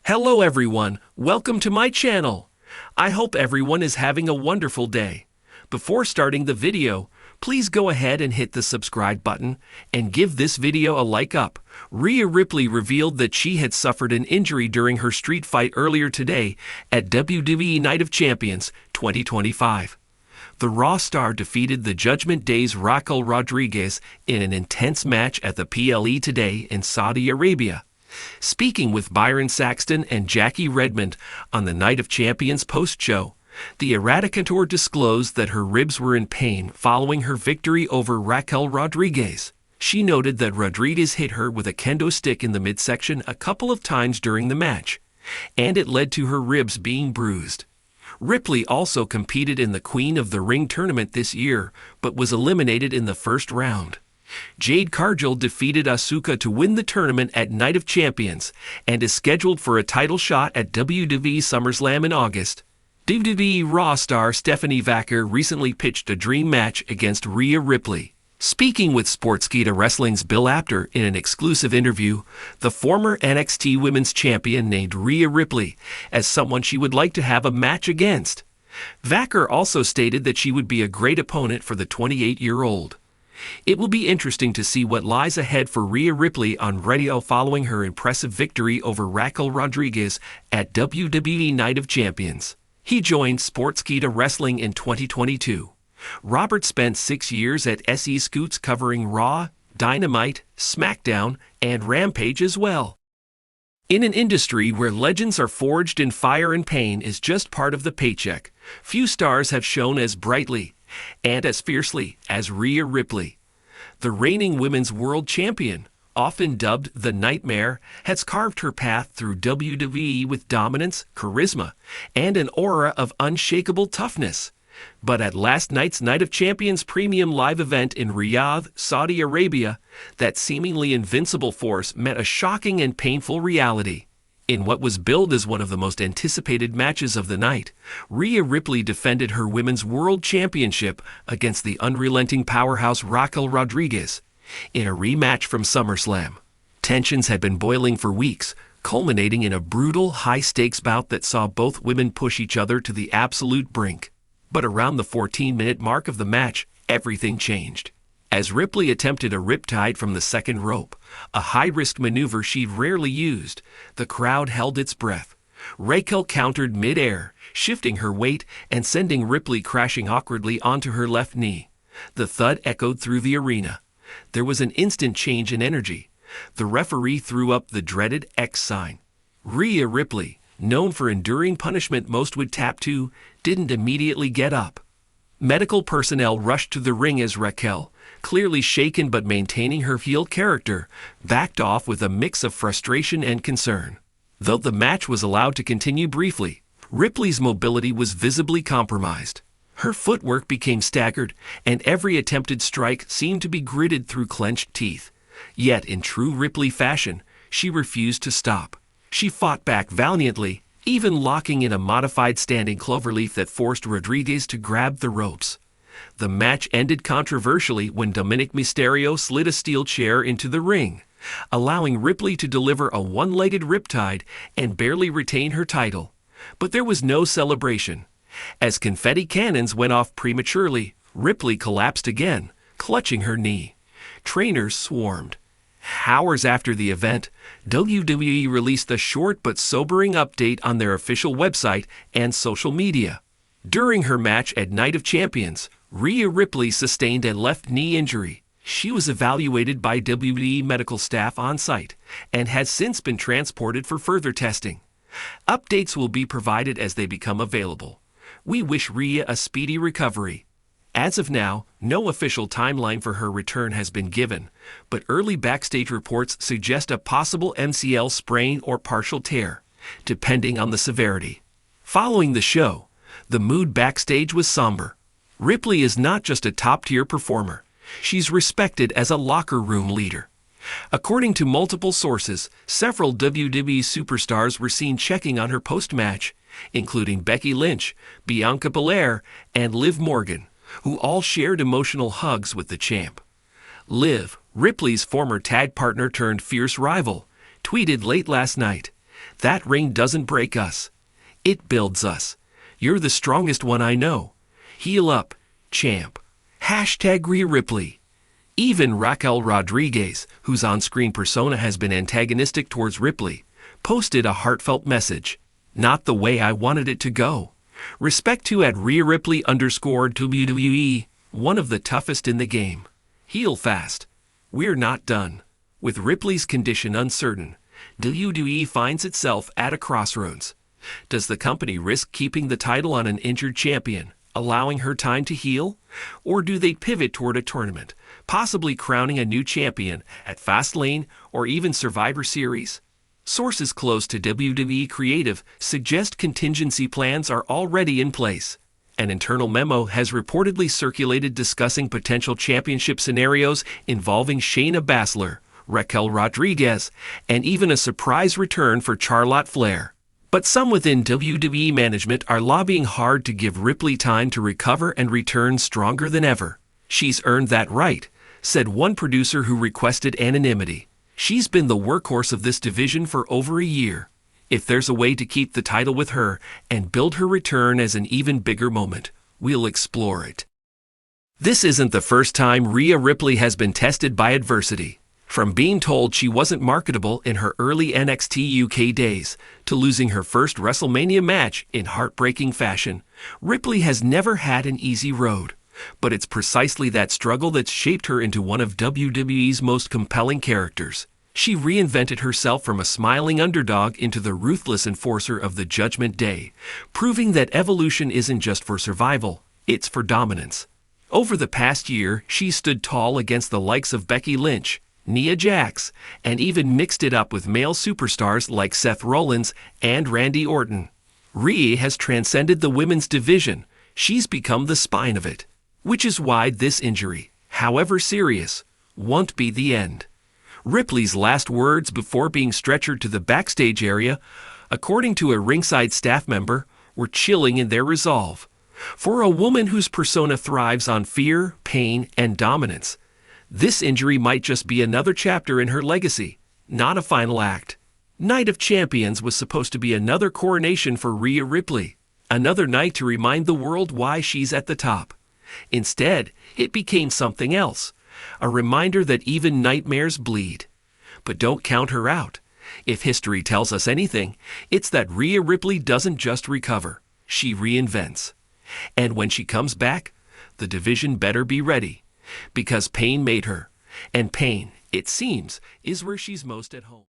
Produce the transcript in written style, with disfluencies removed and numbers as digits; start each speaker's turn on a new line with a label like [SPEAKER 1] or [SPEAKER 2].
[SPEAKER 1] Hello everyone, welcome to my channel. I hope everyone is having a wonderful day. Before starting the video, please go ahead and hit the subscribe button and give this video a like up. Rhea Ripley revealed that she had suffered an injury during her street fight earlier today at WWE Night of Champions 2025. The Raw star defeated the Judgment Day's Raquel Rodriguez in an intense match at the PLE today in Saudi Arabia. Speaking with Byron Saxton and Jackie Redmond on the Night of Champions post-show, the Eradicator disclosed that her ribs were in pain following her victory over Raquel Rodriguez. She noted that Rodriguez hit her with a kendo stick in the midsection a couple of times during the match, and it led to her ribs being bruised. Ripley also competed in the Queen of the Ring tournament this year, but was eliminated in the first round. Jade Cargill defeated Asuka to win the tournament at Night of Champions and is scheduled for a title shot at WWE SummerSlam in August. WWE Raw star Stephanie Vaquer recently pitched a dream match against Rhea Ripley. Speaking with Sportskeeda Wrestling's Bill Apter in an exclusive interview, the former NXT Women's Champion named Rhea Ripley as someone she would like to have a match against. Vaquer also stated that she would be a great opponent for the 28-year-old. It will be interesting to see what lies ahead for Rhea Ripley on radio following her impressive victory over Raquel Rodriguez at WWE Night of Champions. He joined Sportskeeda Wrestling in 2022. Robert spent 6 years at SE Scoots covering Raw, Dynamite, SmackDown, and Rampage as well. In an industry where legends are forged in fire and pain is just part of the paycheck, few stars have shone as brightly and as fiercely as Rhea Ripley. The reigning women's world champion, often dubbed the Nightmare, has carved her path through WWE with dominance, charisma, and an aura of unshakable toughness. But at last night's Night of Champions premium live event in Riyadh, Saudi Arabia, that seemingly invincible force met a shocking and painful reality. In what was billed as one of the most anticipated matches of the night, Rhea Ripley defended her Women's World Championship against the unrelenting powerhouse Raquel Rodriguez in a rematch from SummerSlam. Tensions had been boiling for weeks, culminating in a brutal, high-stakes bout that saw both women push each other to the absolute brink. But around the 14-minute mark of the match, everything changed. As Ripley attempted a riptide from the second rope, a high-risk maneuver she'd rarely used, the crowd held its breath. Raquel countered mid-air, shifting her weight and sending Ripley crashing awkwardly onto her left knee. The thud echoed through the arena. There was an instant change in energy. The referee threw up the dreaded X sign. Rhea Ripley, known for enduring punishment most would tap to, didn't immediately get up. Medical personnel rushed to the ring as Raquel, clearly shaken but maintaining her heel character, backed off with a mix of frustration and concern. Though the match was allowed to continue briefly, Ripley's mobility was visibly compromised. Her footwork became staggered, and every attempted strike seemed to be gritted through clenched teeth. Yet, in true Ripley fashion, she refused to stop. She fought back valiantly, even locking in a modified standing cloverleaf that forced Rodriguez to grab the ropes. The match ended controversially when Dominic Mysterio slid a steel chair into the ring, allowing Ripley to deliver a one-legged riptide and barely retain her title. But there was no celebration. As confetti cannons went off prematurely, Ripley collapsed again, clutching her knee. Trainers swarmed. Hours after the event, WWE released a short but sobering update on their official website and social media. During her match at Night of Champions, Rhea Ripley sustained a left knee injury. She was evaluated by WWE medical staff on site and has since been transported for further testing. Updates will be provided as they become available. We wish Rhea a speedy recovery. As of now, no official timeline for her return has been given, but early backstage reports suggest a possible MCL sprain or partial tear, depending on the severity. Following the show, the mood backstage was somber. Ripley is not just a top-tier performer. She's respected as a locker room leader. According to multiple sources, several WWE superstars were seen checking on her post-match, including Becky Lynch, Bianca Belair, and Liv Morgan, who all shared emotional hugs with the champ. Liv, Ripley's former tag partner turned fierce rival, tweeted late last night, That ring doesn't break us. It builds us. You're the strongest one I know. Heal up, champ. Hashtag Rhea Ripley. Even Raquel Rodriguez, whose on-screen persona has been antagonistic towards Ripley, posted a heartfelt message. Not the way I wanted it to go. Respect to at Rhea Ripley _WWE, one of the toughest in the game. Heal fast. We're not done. With Ripley's condition uncertain, WWE finds itself at a crossroads. Does the company risk keeping the title on an injured champion, allowing her time to heal? Or do they pivot toward a tournament, possibly crowning a new champion at Fastlane or even Survivor Series? Sources close to WWE Creative suggest contingency plans are already in place. An internal memo has reportedly circulated discussing potential championship scenarios involving Shayna Baszler, Raquel Rodriguez, and even a surprise return for Charlotte Flair. But some within WWE management are lobbying hard to give Ripley time to recover and return stronger than ever. She's earned that right, said one producer who requested anonymity. She's been the workhorse of this division for over a year. If there's a way to keep the title with her and build her return as an even bigger moment, we'll explore it. This isn't the first time Rhea Ripley has been tested by adversity. From being told she wasn't marketable in her early NXT UK days to losing her first WrestleMania match in heartbreaking fashion, Ripley has never had an easy road. But it's precisely that struggle that's shaped her into one of WWE's most compelling characters. She reinvented herself from a smiling underdog into the ruthless enforcer of the Judgment Day, proving that evolution isn't just for survival, it's for dominance. Over the past year, she stood tall against the likes of Becky Lynch, Nia Jax, and even mixed it up with male superstars like Seth Rollins and Randy Orton. Rhea has transcended the women's division. She's become the spine of it. Which is why this injury, however serious, won't be the end. Ripley's last words before being stretchered to the backstage area, according to a ringside staff member, were chilling in their resolve. For a woman whose persona thrives on fear, pain, and dominance, this injury might just be another chapter in her legacy, not a final act. Night of Champions was supposed to be another coronation for Rhea Ripley, another night to remind the world why she's at the top. Instead, it became something else, a reminder that even nightmares bleed. But don't count her out. If history tells us anything, it's that Rhea Ripley doesn't just recover, she reinvents. And when she comes back, the division better be ready, because pain made her, and pain, it seems, is where she's most at home.